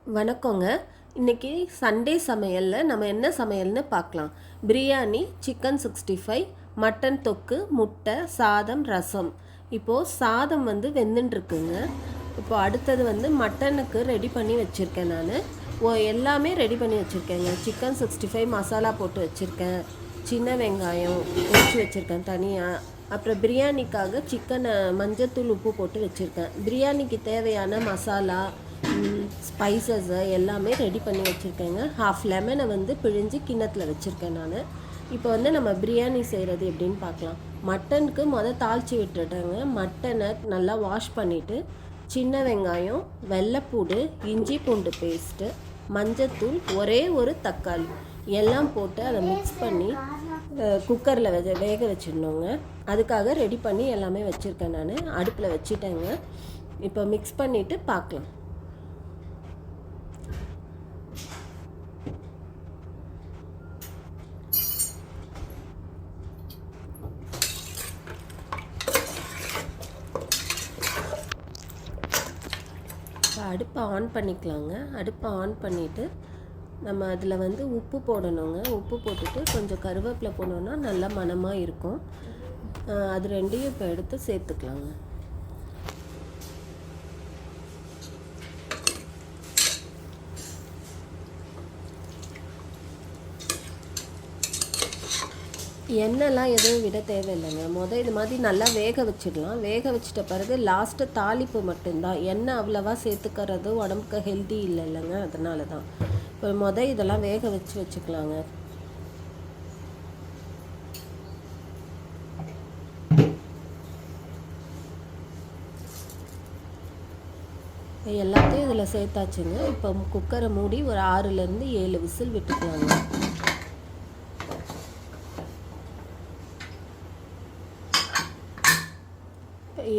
வணக்கங்க. இன்னைக்கு சண்டே சமையலில் நம்ம என்ன சமையல்னு பார்க்கலாம். பிரியாணி, சிக்கன் 65, மட்டன் தொக்கு, முட்டை, சாதம், ரசம். இப்போது சாதம் வெந்துட்டுருக்குங்க. இப்போது அடுத்தது மட்டனுக்கு ரெடி பண்ணி வச்சுருக்கேன். நான் எல்லாமே ரெடி பண்ணி வச்சுருக்கேங்க. சிக்கன் 65 மசாலா போட்டு வச்சுருக்கேன். சின்ன வெங்காயம் உரிச்சு வச்சுருக்கேன் தனியாக. அப்புறம் பிரியாணிக்காக சிக்கனை மஞ்சத்தூள் உப்பு போட்டு வச்சுருக்கேன். பிரியாணிக்கு தேவையான மசாலா ஸ்பைசஸை எல்லாமே ரெடி பண்ணி வச்சுருக்கேங்க. ஹாஃப் லெமனை பிழிஞ்சு கிண்ணத்தில் வச்சுருக்கேன் நான். இப்போ நம்ம பிரியாணி செய்கிறது எப்படின்னு பார்க்கலாம். மட்டனுக்கு தாளித்து விட்டுட்டேங்க. மட்டனை நல்லா வாஷ் பண்ணிவிட்டு சின்ன வெங்காயம், வெள்ளைப்பூடு, இஞ்சி பூண்டு பேஸ்ட்டு, மஞ்சத்தூள், ஒரே ஒரு தக்காளி எல்லாம் போட்டு அதை மிக்ஸ் பண்ணி குக்கரில் வேக வச்சிடணுங்க. அதுக்காக ரெடி பண்ணி எல்லாமே வச்சுருக்கேன். நான் அடுப்பில் வச்சுட்டேங்க. இப்போ மிக்ஸ் பண்ணிவிட்டு பார்க்கலாம். அடுப்பை ஆன் பண்ணிக்கலாங்க. அடுப்பை ஆன் பண்ணிவிட்டு நம்ம அதில் உப்பு போடணுங்க. உப்பு போட்டுட்டு கொஞ்சம் கருவேப்பிலை போடணுன்னா நல்லா மணமாக இருக்கும். அது ரெண்டையும் இப்போ எடுத்து சேர்த்துக்கலாங்க. எண்ணெய்லாம் எதுவும் விட தேவையில்லைங்க. இது மாதிரி நல்லா வேக வச்சிடலாம். வேக வச்சிட்ட பிறகு லாஸ்ட்டு தாளிப்பு மட்டும்தான். எண்ணெய் அவ்வளோவா சேர்த்துக்கிறது உடம்புக்கு ஹெல்தி இல்லைங்க. அதனால தான் இப்போ இதெல்லாம் வேக வச்சுக்கலாங்க. எல்லாத்தையும் இதில் சேர்த்தாச்சுங்க. இப்போ குக்கரை மூடி ஒரு 6லேருந்து 7 விசில் விட்டுக்கலாங்க.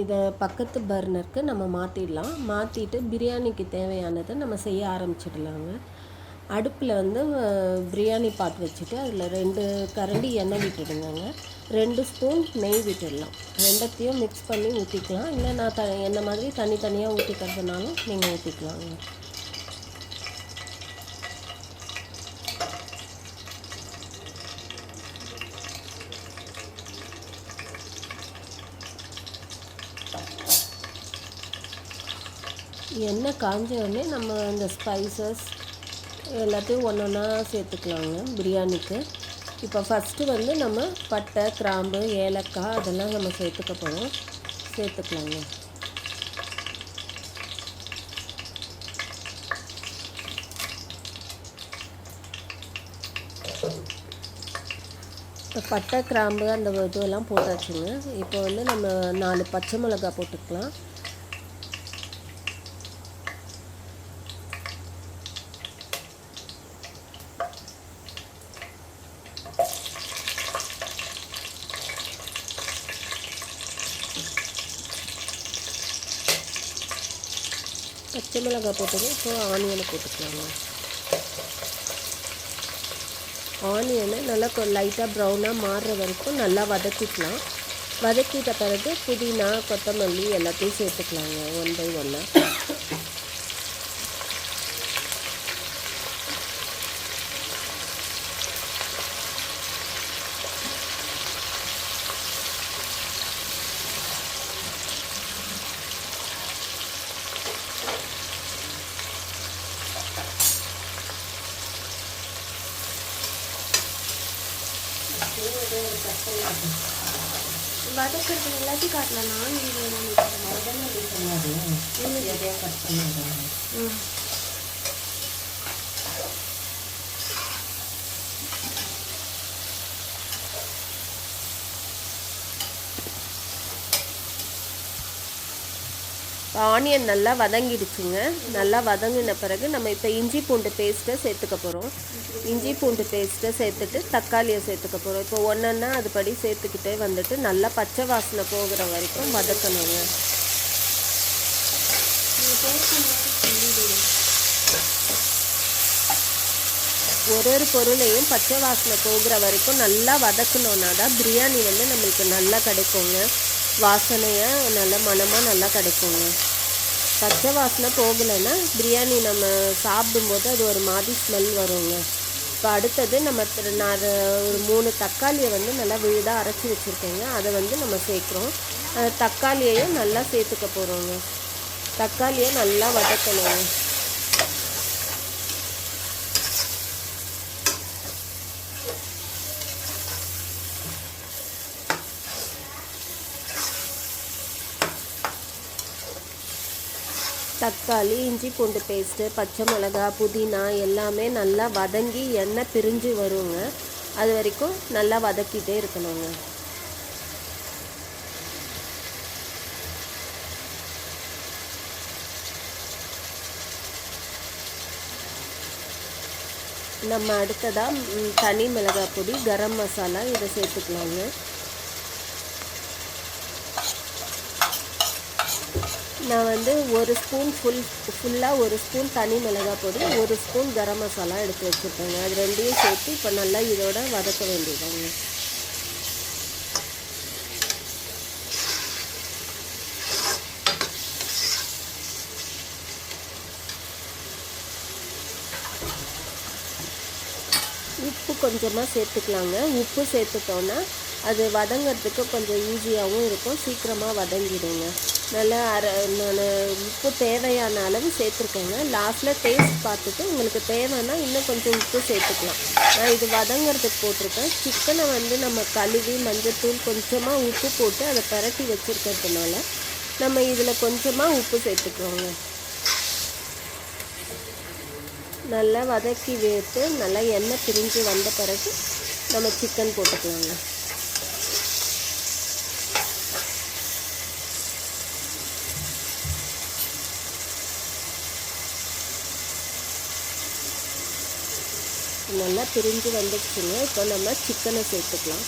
இதை பக்கத்து பர்னருக்கு நம்ம மாற்றிடலாம். மாற்றிட்டு பிரியாணிக்கு தேவையானதை நம்ம செய்ய ஆரம்பிச்சிடலாங்க. அடுப்பில் பிரியாணி பாட் வச்சுட்டு அதில் 2 கரண்டி எண்ணெய் விட்டுடுங்க. 2 ஸ்பூன் நெய் விட்டுடலாம். ரெண்டத்தையும் மிக்ஸ் பண்ணி ஊற்றிக்கலாம். இல்லை நான் எண்ணெய் மாதிரி தனித்தனியாக ஊற்றிக்கிறதுனாலும் நீங்கள் ஊற்றிக்கலாங்க. எண்ணெய் காஞ்ச உடனே நம்ம இந்த ஸ்பைசஸ் எல்லாத்தையும் ஒன்றா சேர்த்துக்கலாங்க பிரியாணிக்கு. இப்போ ஃபஸ்ட்டு நம்ம பட்டை, கிராம்பு, ஏலக்காய் அதெல்லாம் நம்ம சேர்த்துக்க போகிறோம். சேர்த்துக்கலாங்க. இப்போ பட்டை, கிராம்பு அந்த இதுவெல்லாம் போட்டாச்சுங்க. இப்போ நம்ம 4 பச்சை மிளகாய் போட்டுக்கலாம். பச்சை மிளகாய் போட்டது. இப்போ ஆனியனை போட்டுக்கலாங்க. ஆனியனை நல்லா லைட்டாக ப்ரௌனாக மாறுற வரைக்கும் நல்லா வதக்கிக்கலாம். வதக்கிட்ட பிறகு புதினா, கொத்தமல்லி எல்லாத்தையும் சேர்த்துக்கலாங்க 1 by 1. வதக்கிறது எல்லாத்தையும் காட்டலாம். ஆனியன் நல்லா வதங்கிடுச்சுங்க. நல்லா வதங்கின பிறகு நம்ம இப்போ இஞ்சி பூண்டு பேஸ்ட்டை சேர்த்துக்க போகிறோம். இஞ்சி பூண்டு பேஸ்ட்டை சேர்த்துட்டு தக்காளியை சேர்த்துக்க போகிறோம். இப்போ ஒன்றா அதுபடி சேர்த்துக்கிட்டே நல்லா பச்சை வாசனை போகிற வரைக்கும் வதக்கணுங்க. ஒரு பொருளையும் பச்சை வாசனை போகிற வரைக்கும் நல்லா வதக்கணுன்னா தான் பிரியாணி நம்மளுக்கு நல்லா கிடைக்குங்க. வாசனையாக நல்ல மணமாக நல்லா கிடைக்குங்க. பச்சை வாசனை போகலைன்னா பிரியாணி நம்ம சாப்பிடும்போது அது ஒரு மாதிரி ஸ்மெல் வருங்க. இப்போ அடுத்தது நான் ஒரு 3 தக்காளியை வந்து நல்லா விழுதாக அரைச்சி வச்சுருக்கேங்க. அதை வந்து நம்ம சேர்க்குறோம். அந்த தக்காளியையும் நல்லா சேர்த்துக்க போகிறோங்க. தக்காளியை நல்லா வதக்கணுங்க. தக்காளி, இஞ்சி பூண்டு பேஸ்ட்டு, பச்சை மிளகா, புதினா எல்லாமே நல்லா வதங்கி எண்ணெய் பிரிஞ்சு வருங்க. அது வரைக்கும் நல்லா வதக்கிட்டே இருக்கணுங்க. நம்ம அடுத்ததாக தனி மிளகாய் பொடி, கரம் மசாலா இதை சேர்த்துக்கலாங்க. நான் வந்து 1 ஸ்பூன் ஃபுல்லாக 1 ஸ்பூன் தனி மிளகாய் பொடி, 1 ஸ்பூன் கரம் மசாலா எடுத்து வச்சுருப்பேங்க. அது ரெண்டையும் சேர்த்து இப்போ நல்லா இதோட வதக்க வேண்டியதாங்க. உப்பு கொஞ்சமாக சேர்த்துக்கலாங்க. உப்பு சேர்த்துட்டோன்னா அது வதங்கிறதுக்கு கொஞ்சம் ஈஸியாகவும் இருக்கும், சீக்கிரமாக வதங்கிடுங்க. நல்லா நான் உப்பு தேவையான அளவு சேர்த்துருக்கேங்க. லாஸ்ட்டில் டேஸ்ட் பார்த்துட்டு உங்களுக்கு தேவைன்னா இன்னும் கொஞ்சம் உப்பு சேர்த்துக்கலாம். நான் இது வதங்கிறதுக்கு போட்டிருக்கேன். சிக்கனை வந்து நம்ம கழுவி மஞ்சத்தூள் கொஞ்சமாக உப்பு போட்டு அதை பரட்டி வச்சுருக்கிறதுனால நம்ம இதில் கொஞ்சமாக உப்பு சேர்த்துக்குவோங்க. நல்லா வதக்கி வேர்த்து நல்லா எண்ணெய் பிரிஞ்சு வந்த பிறகு நம்ம சிக்கன் போட்டுக்கலாங்க. நல்லா பிரிஞ்சு வந்துடுச்சுங்க. இப்போ நம்ம சிக்கனை சேர்த்துக்கலாம்.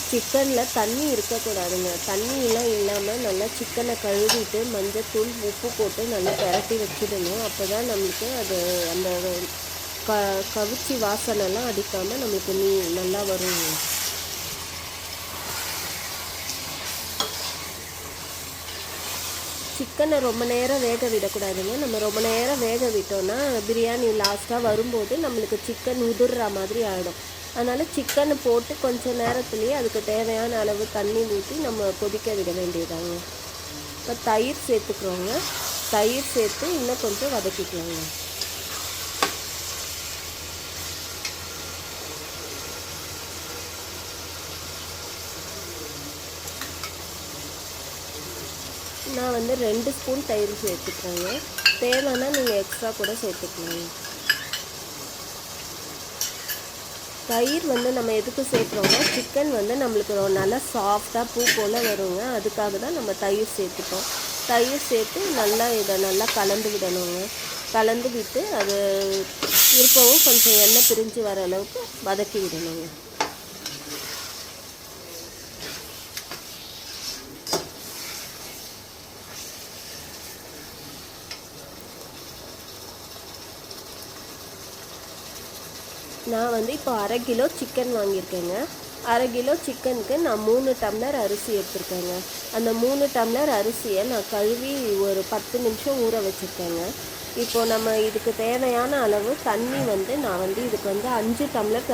சிக்கனில் தண்ணி இருக்கக்கூடாதுங்க. தண்ணியெல்லாம் இல்லாமல் நல்லா சிக்கனை கழுவிட்டு மஞ்சத்தூள் உப்பு போட்டு நல்லா பரட்டி வச்சிடணும். அப்போ தான் நம்மளுக்கு அது அந்த கவிச்சி வாசனைலாம் அடிக்காமல் நம்மளுக்கு நல்லா வருங்க. சிக்கனை ரொம்ப நேரம் வேக விடக்கூடாதுங்க. நம்ம ரொம்ப நேரம் வேக விட்டோன்னா பிரியாணி லாஸ்ட்டாக வரும்போது நம்மளுக்கு சிக்கன் உதிர்ற மாதிரி ஆகிடும். அதனால் சிக்கனை போட்டு கொஞ்சம் நேரத்துலேயே அதுக்கு தேவையான அளவு தண்ணி ஊற்றி நம்ம கொதிக்க விட வேண்டியதாங்க. இப்போ தயிர் சேர்த்துக்கிறோங்க. தயிர் சேர்த்து இன்னும் கொஞ்சம் வதக்கிக்கலாங்க. நான் வந்து 2 ஸ்பூன் தயிர் சேர்த்துக்கிறேங்க. தேவைன்னா நீங்கள் எக்ஸ்ட்ரா கூட சேர்த்துக்கலாங்க. தயிர் வந்து நம்ம எதுக்கு சேர்க்குறோம்னா சிக்கன் வந்து நம்மளுக்கு நல்லா சாஃப்டாக பூ போல் வருங்க. அதுக்காக தான் நம்ம தயிர் சேர்த்துப்போம். தயிர் சேர்த்து நல்லா இதை நல்லா கலந்து விடணுங்க. கலந்து விட்டு அது இருப்பவும் கொஞ்சம் எண்ணெய் பிரிஞ்சு வர அளவுக்கு வதக்கி விடணுங்க. நான் வந்து இப்போ 1/2 கிலோ சிக்கன் வாங்கியிருக்கேங்க. 1/2 கிலோ சிக்கனுக்கு நான் 3 டம்ளர் அரிசி எடுத்துருக்கேங்க. அந்த 3 டம்ளர் அரிசியை நான் கழுவி ஒரு 10 நிமிஷம் ஊற வச்சுருக்கேங்க. இப்போது நம்ம இதுக்கு தேவையான அளவு தண்ணி வந்து நான் வந்து இதுக்கு வந்து 5 டம்ளர்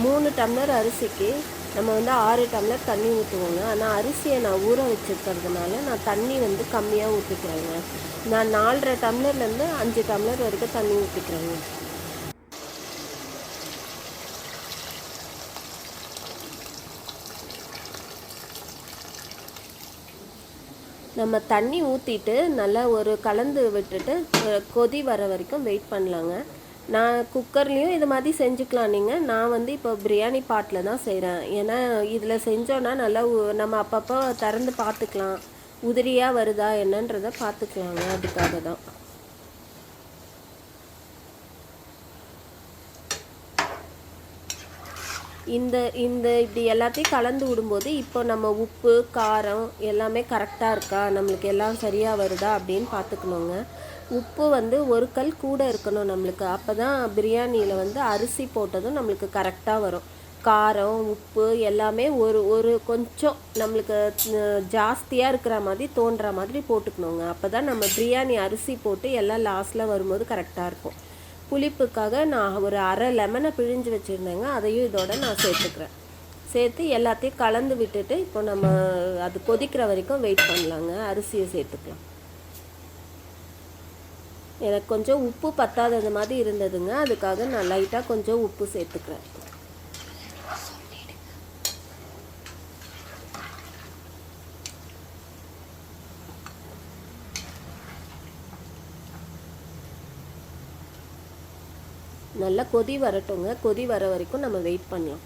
3 டம்ளர் அரிசிக்கு நம்ம வந்து 6 டம்ளர் தண்ணி ஊற்றுவோங்க. ஆனால் அரிசியை நான் ஊற வச்சுருக்கிறதுனால நான் தண்ணி வந்து கம்மியாக ஊற்றிக்கிறேங்க. நான் 4.5 டம்ளர்லேருந்து 5 டம்ளர் வரைக்கும் தண்ணி ஊற்றிக்கிறேங்க. நம்ம தண்ணி ஊற்றிட்டு நல்லா ஒரு கலந்து விட்டுட்டு கொதி வர வரைக்கும் வெயிட் பண்ணலாங்க. நான் குக்கர்லேயும் இது மாதிரி செஞ்சுக்கலாம் நீங்கள். நான் வந்து இப்போ பிரியாணி பாட்டில் தான் செய்கிறேன். ஏன்னா இதில் செஞ்சோன்னா நல்லா நம்ம அப்பப்போ திறந்து பார்த்துக்கலாம், உதிரியாக வருதா என்னன்றதை பார்த்துக்கலாங்க. அதுக்காக தான். இப்படி எல்லாத்தையும் கலந்து விடும்போது இப்போ நம்ம உப்பு காரம் எல்லாமே கரெக்டாக இருக்கா, நம்மளுக்கு எல்லாம் சரியாக வருதா அப்படின்னு பார்த்துக்கணுங்க. உப்பு வந்து ஒரு கல் கூட இருக்கணும் நம்மளுக்கு. அப்போ தான் பிரியாணியில் வந்து அரிசி போட்டதும் நம்மளுக்கு கரெக்டாக வரும். காரம் உப்பு எல்லாமே ஒரு ஒரு கொஞ்சம் நம்மளுக்கு ஜாஸ்தியாக இருக்கிற மாதிரி தோன்ற மாதிரி போட்டுக்கணுங்க. அப்போ தான் நம்ம பிரியாணி அரிசி போட்டு எல்லாம் லாஸ்ட்டில் வரும்போது கரெக்டாக இருக்கும். புளிப்புக்காக நான் ஒரு அரை லெமனை பிழிஞ்சு வச்சுருந்தேங்க, அதையும் இதோட நான் சேர்த்துக்கிறேன். சேர்த்து எல்லாத்தையும் கலந்து விட்டுட்டு இப்போ நம்ம அது கொதிக்கிற வரைக்கும் வெயிட் பண்ணலாங்க. அரிசியை சேர்த்துக்கலாம். எனக்கு கொஞ்சம் உப்பு பத்தாதது மாதிரி இருந்ததுங்க, அதுக்காக நான் லைட்டாக கொஞ்சம் உப்பு சேர்த்துக்கிறேன். நல்லா கொதி வரட்டுங்க. கொதி வர வரைக்கும் நம்ம வெயிட் பண்ணலாம்.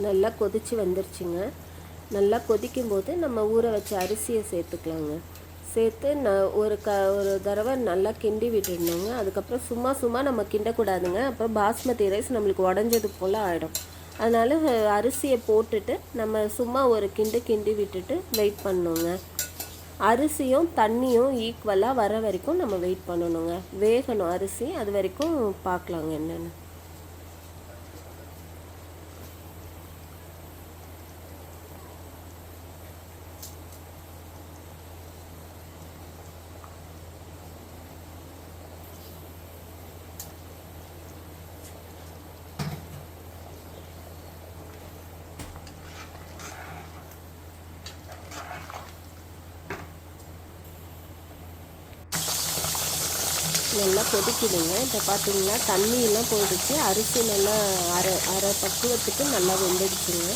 நல்லா கொதிச்சு வந்துருச்சுங்க. நல்லா கொதிக்கும்போது நம்ம ஊற வச்ச அரிசியை சேர்த்துக்கலாங்க. சேர்த்து ஒரு தடவை நல்லா கிண்டி விட்டுடணுங்க. அதுக்கப்புறம் சும்மா நம்ம கிண்டக்கூடாதுங்க, அப்புறம் பாஸ்மதி ரைஸ் நம்மளுக்கு உடஞ்சது போல் ஆகிடும். அதனால் அரிசியை போட்டுட்டு நம்ம சும்மா ஒரு கிண்டி விட்டுட்டு வெயிட் பண்ணணுங்க. அரிசியும் தண்ணியும் ஈக்குவலாக வர வரைக்கும் நம்ம வெயிட் பண்ணணுங்க. வேகணும் அரிசி, அது வரைக்கும் பார்க்கலாங்க என்னென்னு. நல்லா கொதிக்குதுங்க. இப்போ பார்த்தீங்கன்னா தண்ணியெல்லாம் போயிடுச்சு, அரிசி நல்லா அரை பக்குவத்துக்கு நல்லா வெந்துடுச்சுங்க.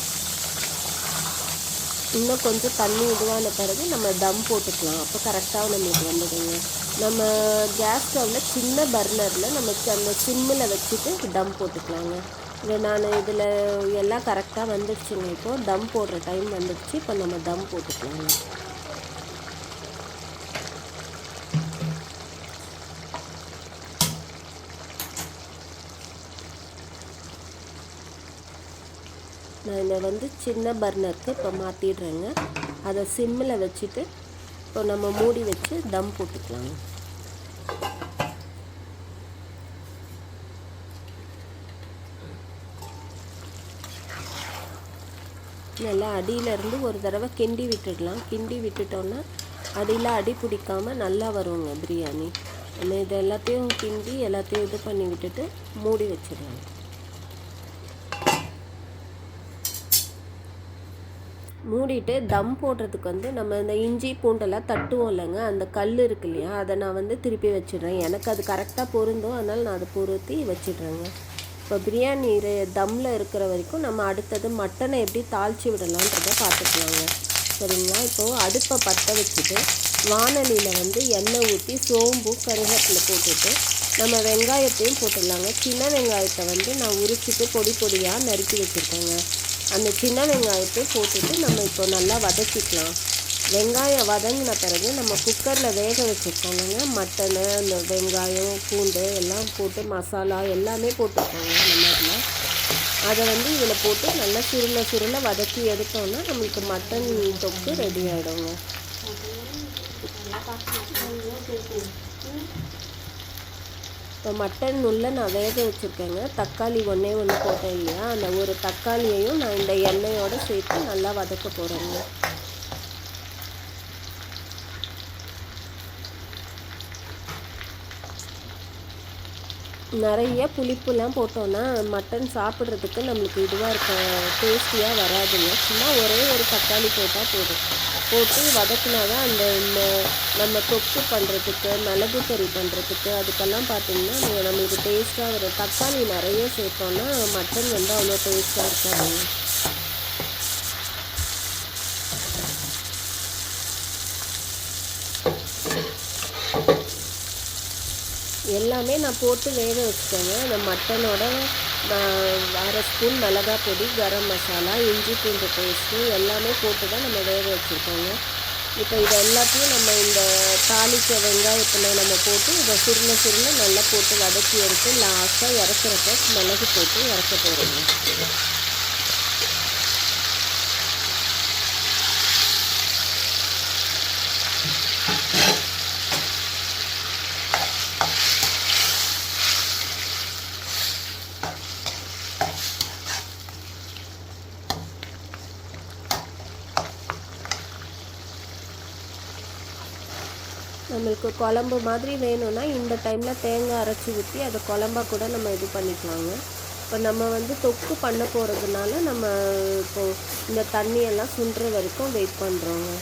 இன்னும் கொஞ்சம் தண்ணி இதுவான பிறகு நம்ம தம் போட்டுக்கலாம். அப்போ கரெக்டாக நம்மளுக்கு வந்துடுங்க. நம்ம கேஸ் ஸ்டவ்வில் சின்ன பர்னரில் நமக்கு அந்த சிம்மில் வச்சுட்டு தம் போட்டுக்கலாங்க. நான் இதில் எல்லாம் கரெக்டாக வந்துடுச்சுங்க. இப்போது தம் போடுற டைம் வந்துடுச்சு. இப்போ நம்ம தம் போட்டுக்கலாங்க. நான் இதை சின்ன பர்னருக்கு இப்போ மாற்றிடுறேங்க. அதை சிம்மில் வச்சுட்டு இப்போ நம்ம மூடி வச்சு தம் போட்டுக்கலாங்க. நல்லா அடியிலேருந்து ஒரு தடவை கிண்டி விட்டுடலாம். கிண்டி விட்டுட்டோன்னா அடியில் அடி பிடிக்காமல் நல்லா வருங்க பிரியாணி. நம்ம இதை எல்லாத்தையும் கிண்டி எல்லாத்தையும் இது பண்ணி விட்டுட்டு மூடி வச்சிடலாம். மூடிட்டு தம் போடுறதுக்கு நம்ம இந்த இஞ்சி பூண்டெல்லாம் தட்டுவோம் இல்லைங்க, அந்த கல் இருக்கு இல்லையா, அதை நான் திருப்பி வச்சிடுறேன். எனக்கு அது கரெக்டாக பொருந்தும், அதனால் நான் அதை பொருத்தி வச்சிடுறேங்க. இப்போ பிரியாணி தம்மில் இருக்கிற வரைக்கும் நம்ம அடுத்தது மட்டனை எப்படி தாளித்து விடலான்றதை பார்த்துக்கலாங்க. சரிங்களா? இப்போது அடுப்பை பற்ற வச்சுட்டு வானலியில் எண்ணெய் ஊற்றி சோம்பு கருவேப்பிலை போட்டுட்டு நம்ம வெங்காயத்தையும் போட்டுடலாங்க. சின்ன வெங்காயத்தை நான் உரிச்சிட்டு பொடி பொடியாக நறுக்கி வச்சுருக்கேங்க. அந்த சின்ன வெங்காயத்தை போட்டுட்டு நம்ம இப்போ நல்லா வதக்கிக்கலாம். வெங்காயம் வதங்கின பிறகு நம்ம குக்கரில் வேக வச்சுருக்கோங்க மட்டனை, அந்த வெங்காயம் பூண்டு எல்லாம் போட்டு மசாலா எல்லாமே போட்டுருக்கோங்க. நம்ம இதில் அதை இதில் போட்டு நல்லா சுருள வதக்கி எடுத்தோன்னா நம்மளுக்கு மட்டன் தொக்கு ரெடி ஆகிடுங்க. இப்போ மட்டன் உள்ள நான் வேக வச்சுருக்கேங்க. தக்காளி ஒன்று போட்டேன் இல்லையா, அந்த ஒரு தக்காளியையும் நான் இந்த எண்ணெயோடு சேர்த்து நல்லா வதக்க போகிறேங்க. நிறைய புளிப்புலாம் போட்டோன்னா மட்டன் சாப்பிட்றதுக்கு நம்மளுக்கு இதுவாக இருக்க டேஸ்டியாக வராதுங்க. சும்மா ஒரே ஒரு தக்காளி போட்டால் போதும். போட்டு வதக்கினா தான் அந்த நம்ம தொக்கு பண்ணுறதுக்கு, மிளகு கறி பண்ணுறதுக்கு அதுக்கெல்லாம் பார்த்திங்கன்னா நம்மளுக்கு டேஸ்ட்டாக வரும். தக்காளி நிறைய சேர்த்தோன்னா மட்டன் அவ்வளோ டேஸ்ட்டாக இருக்காதுங்க. எல்லாமே நான் போட்டு வேக வச்சுட்டேங்க. அந்த மட்டனோட அரை ஸ்பூன் மிளகாய் பொடி, கரம் மசாலா, இஞ்சி பூண்டு பேஸ்ட்டு எல்லாமே போட்டு தான் நம்ம வேக வச்சுருக்கோங்க. இப்போ இதை எல்லாத்தையும் நம்ம இந்த தாளிச்ச வெங்காயத்தில் நம்ம போட்டு இதை சுருள நல்லா போட்டு வதக்கி எடுத்து லாஸ்ட்டாக இறக்குறப்ப மிளகு போட்டு இறக்க போகிறோங்க. நம்மளுக்கு குழம்பு மாதிரி வேணும்னா இந்த டைமில் தேங்காய் அரைச்சி ஊற்றி அதை குழம்பா கூட நம்ம இது பண்ணிக்கலாங்க. இப்போ நம்ம வந்து தொக்கு பண்ண போகிறதுனால நம்ம இப்போது இந்த தண்ணியெல்லாம் சுண்டுற வரைக்கும் வெயிட் பண்ணுறோங்க.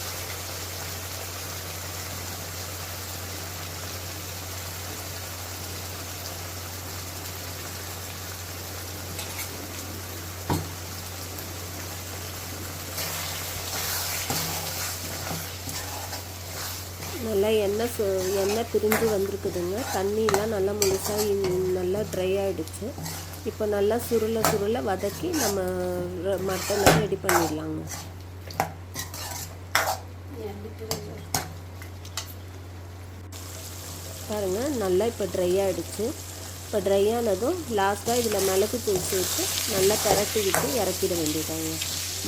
நல்லா எண்ணெய் பிரிஞ்சு வந்திருக்குதுங்க. தண்ணியெலாம் நல்லா முழுசாக நல்லா ட்ரை ஆகிடுச்சு. இப்போ நல்லா சுருள வதக்கி நம்ம மட்டனை ரெடி பண்ணிடலாங்க. பாருங்கள் நல்லா இப்போ ட்ரை ஆகிடுச்சு. இப்போ ட்ரை ஆனதும் லாஸ்ட்டாக இதில் மிளகு தூள் சேர்த்து நல்லா திரட்டி விட்டு இறக்கிட வேண்டியதாங்க.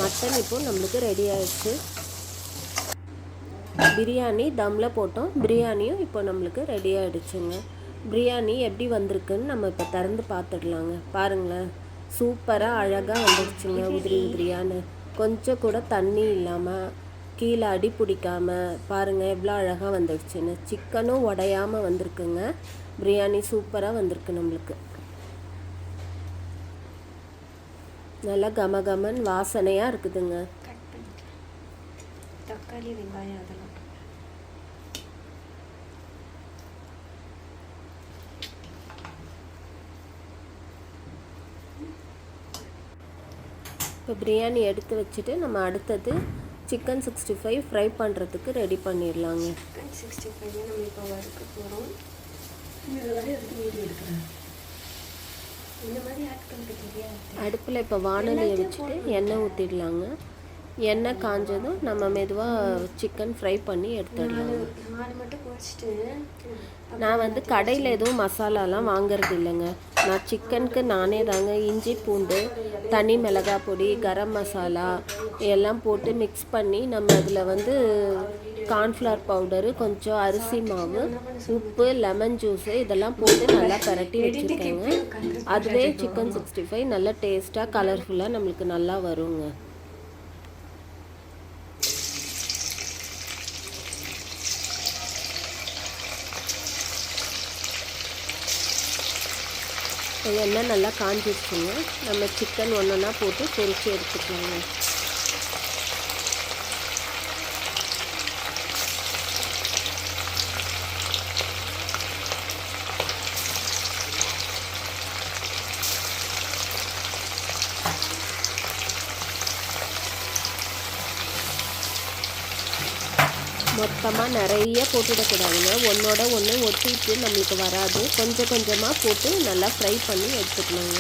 மட்டன் இப்போது நம்மளுக்கு ரெடி ஆகிடுச்சு. பிரியாணி தம்மில் போட்டோம். பிரியாணியும் இப்போ நம்மளுக்கு ரெடி ஆகிடுச்சுங்க. பிரியாணி எப்படி வந்திருக்குன்னு நம்ம இப்போ திறந்து பார்த்துடலாங்க. பாருங்களேன், சூப்பராக அழகாக வந்துடுச்சுங்க. உதிரியான்னு கொஞ்சம் கூட தண்ணி இல்லாமல் கீழே அடி பிடிக்காமல் பாருங்கள் எவ்வளோ அழகாக வந்துடுச்சுன்னு. சிக்கனும் உடையாமல் வந்திருக்குங்க. பிரியாணி சூப்பராக வந்திருக்கு. நம்மளுக்கு நல்லா கமகமன் வாசனையாக இருக்குதுங்க. தக்காளி வெங்காயம் அதெல்லாம் இப்போ பிரியாணி எடுத்து வச்சுட்டு நம்ம அடுத்தது சிக்கன் 65 ஃப்ரை பண்ணுறதுக்கு ரெடி பண்ணிடலாங்க. சிக்கன் 65 நம்ம இப்போ வறுக்க போகிறோம். அடுப்பில் இப்போ வானலியை வச்சுட்டு எண்ணெய் ஊற்றிடலாங்க. எண்ணெய் காஞ்சதும் நம்ம மெதுவாக சிக்கன் ஃப்ரை பண்ணி எடுத்துடலாம். நான் வந்து கடையில் எதுவும் மசாலாலாம் வாங்கிறது இல்லைங்க. நான் சிக்கனுக்கு நானே தாங்க இஞ்சி பூண்டு தனி மிளகாய் பொடி கரம் மசாலா எல்லாம் போட்டு மிக்ஸ் பண்ணி நம்ம அதில் வந்து கார்ன்ஃப்ளவர் பவுடரு கொஞ்சம் அரிசி மாவு உப்பு லெமன் ஜூஸு இதெல்லாம் போட்டு நல்லா பரட்டி வச்சுருக்கேங்க. அதுவே சிக்கன் 65 நல்லா டேஸ்ட்டாக கலர்ஃபுல்லாக நம்மளுக்கு நல்லா வருங்க. எண்ணெய் நல்லா காஞ்சிடுச்சுங்க. நம்ம சிக்கன் ஒன்றா போட்டு பொரித்து எடுத்துக்கலாங்க. மொத்தமாக நிறைய போட்டுடக்கூடாதுங்க. ஒன்றோட ஒன்று ஒட்டிட்டு நம்மளுக்கு வராது. கொஞ்சம் கொஞ்சமாக போட்டு நல்லா ஃப்ரை பண்ணி எடுத்துக்கணுங்க.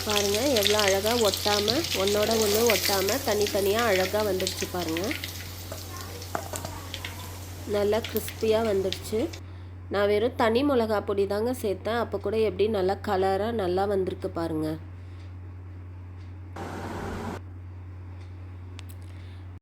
பாருங்கள் எவ்வளோ அழகாக ஒட்டாமல் ஒன்றோட ஒன்று ஒட்டாமல் தனித்தனியாக அழகாக வந்துடுச்சு பாருங்கள். நல்லா கிறிஸ்பியாக வந்துடுச்சு. நான் வெறும் தனி மிளகா பொடி தாங்க சேர்த்தேன். அப்போ கூட எப்படி நல்லா கலராக நல்லா வந்திருக்கு பாருங்கள்.